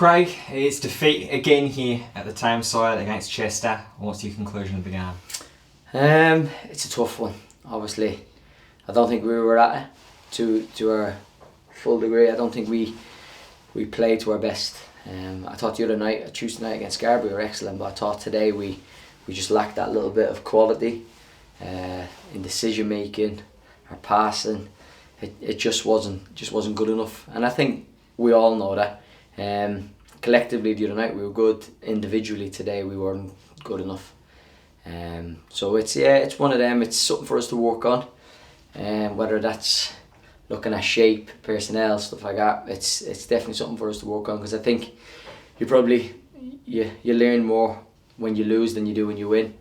Craig, it's defeat again here at the Tameside against Chester. What's your conclusion of the game? It's a tough one. Obviously, I don't think we were at it to our full degree. I don't think we played to our best. I thought the other night, Tuesday night against Scarborough, we were excellent, but I thought today we just lacked that little bit of quality in decision making, our passing. It just wasn't good enough, and I think we all know that. Collectively the other night we were good. Individually today we weren't good enough. So it's one of them. It's something for us to work on. Whether that's looking at shape, personnel, stuff like that. It's definitely something for us to work on, because I think you learn more when you lose than you do when you win.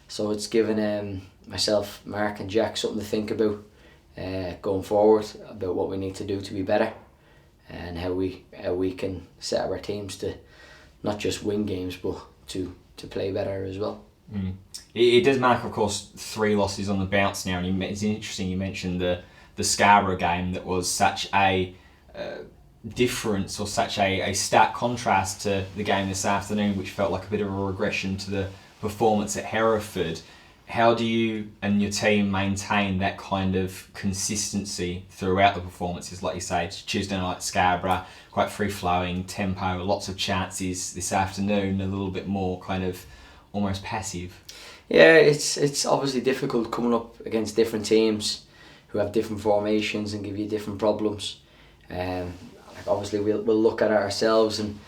So it's given myself, Mark and Jack something to think about going forward, about what we need to do to be better, and how we can set up our teams to not just win games but to play better as well. It does mark, of course, 3 losses on the bounce now, and it's interesting you mentioned the Scarborough game. That was such a difference, or such a stark contrast to the game this afternoon, which felt like a bit of a regression to the performance at Hereford. How do you and your team maintain that kind of consistency throughout the performances? Like you say, Tuesday night Scarborough, quite free-flowing, tempo, lots of chances. This afternoon, a little bit more kind of almost passive. Yeah, it's obviously difficult coming up against different teams who have different formations and give you different problems. Obviously we'll look at it ourselves, and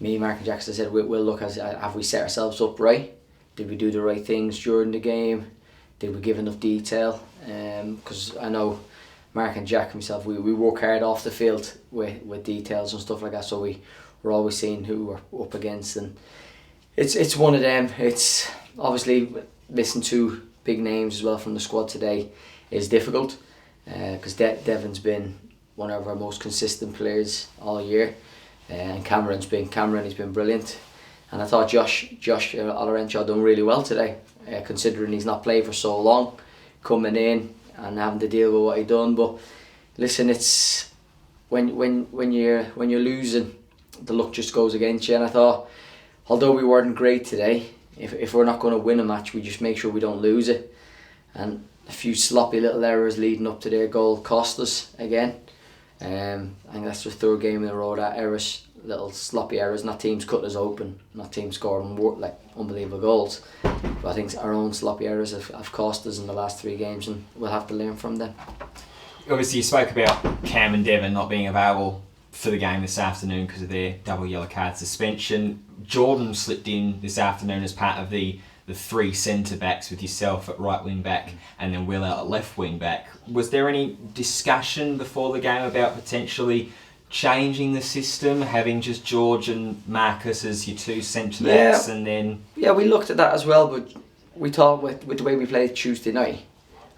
me, Mark and Jackson said we'll look at, have we set ourselves up right? Did we do the right things during the game? Did we give enough detail? Because I know Mark and Jack and myself, we work hard off the field with details and stuff like that, so we're always seeing who we're up against, and it's one of them. It's obviously missing 2 big names as well from the squad today is difficult, because Devon's been one of our most consistent players all year, and Cameron, he's been brilliant. And I thought Josh Olorenshaw done really well today, considering he's not played for so long, coming in and having to deal with what he done. But listen, it's when you're losing, the luck just goes against you. And I thought, although we weren't great today, if we're not going to win a match, we just make sure we don't lose it. And a few sloppy little errors leading up to their goal cost us again. I think that's the 3rd game in a row that errors. Little sloppy errors, not teams cutting us open, not teams scoring like unbelievable goals, but I think our own sloppy errors have cost us in the last 3 games, and we'll have to learn from them. Obviously you spoke about Cam and Devon not being available for the game this afternoon because of their double yellow card suspension. Jordan slipped in this afternoon as part of the 3 centre backs, with yourself at right wing back and then Will at left wing back. Was there any discussion before the game about potentially changing the system, having just George and Marcus as your 2 centre backs, and then... Yeah, we looked at that as well, but we thought with the way we played Tuesday night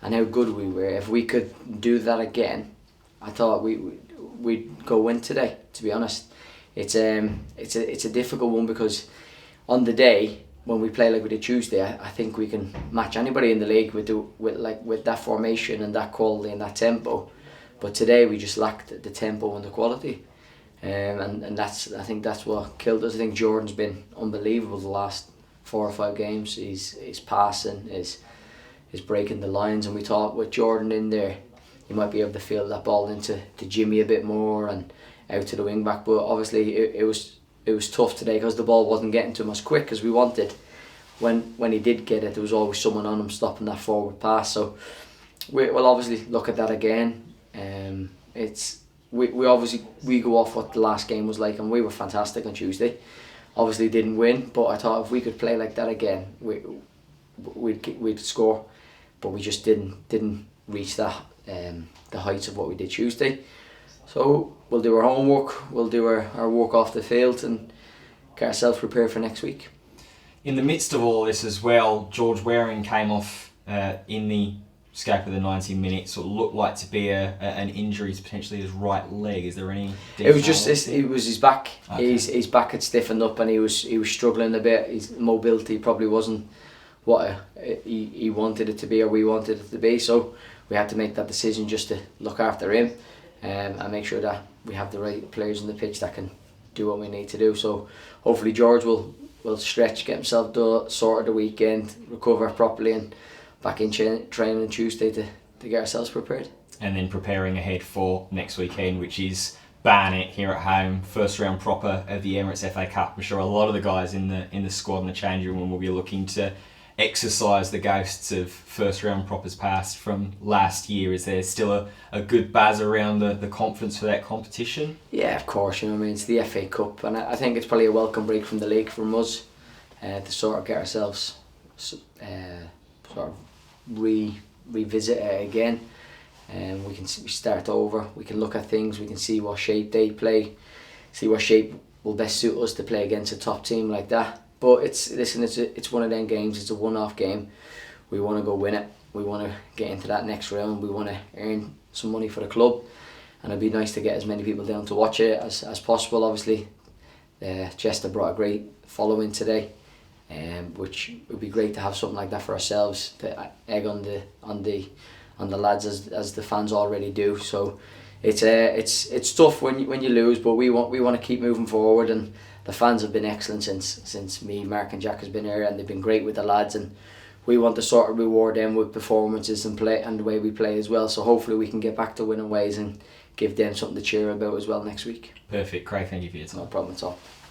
and how good we were, if we could do that again, I thought we'd go win today, to be honest. It's a difficult one, because on the day when we play like we did Tuesday, I think we can match anybody in the league with that formation and that quality and that tempo. But today we just lacked the tempo and the quality, and I think that's what killed us. I think Jordan's been unbelievable the last 4 or 5 games. He's passing, is breaking the lines, and we thought with Jordan in there, he might be able to feel that ball into Jimmy a bit more and out to the wing back. But obviously it was tough today, because the ball wasn't getting to him as quick as we wanted. When he did get it, there was always someone on him stopping that forward pass. So we'll obviously look at that again. We go off what the last game was like, and we were fantastic on Tuesday. Obviously didn't win, but I thought if we could play like that again, we'd score. But we just didn't reach that the heights of what we did Tuesday. So we'll do our homework, we'll do our work off the field, and get ourselves prepared for next week. In the midst of all this as well, George Waring came off in the scope of the 90 minutes. Sort of looked like to be an injury to potentially his right leg. Is there any? It was just it was his back. Okay. His back had stiffened up, and he was struggling a bit. His mobility probably wasn't what he wanted it to be, or we wanted it to be. So we had to make that decision just to look after him, and make sure that we have the right players on the pitch that can do what we need to do. So hopefully George will stretch, get himself sorted the weekend, recover properly, and back in training on Tuesday to get ourselves prepared. And then preparing ahead for next weekend, which is Barnet here at home, first round proper of the Emirates FA Cup. I'm sure a lot of the guys in the squad and the changing room will be looking to exercise the ghosts of first round propers past from last year. Is there still a good buzz around the confidence for that competition? Yeah, of course. It's the FA Cup, and I think it's probably a welcome break from the league from us to sort of get ourselves sort of revisit it again. And we start over. We can look at things. We can see what shape they play, see what shape will best suit us to play against a top team like that. But it's one of them games. It's a one-off game. We want to go win it. We want to get into that next round. We want to earn some money for the club, and it'd be nice to get as many people down to watch it as possible. Obviously, Chester brought a great following today, which would be great to have something like that for ourselves to egg on the lads as the fans already do. So it's tough when you lose, but we want to keep moving forward, and the fans have been excellent since me, Mark and Jack has been here, and they've been great with the lads, and we want to sort of reward them with performances and play and the way we play as well. So hopefully we can get back to winning ways and give them something to cheer about as well next week. Perfect, Craig, thank you for your time. No problem at all.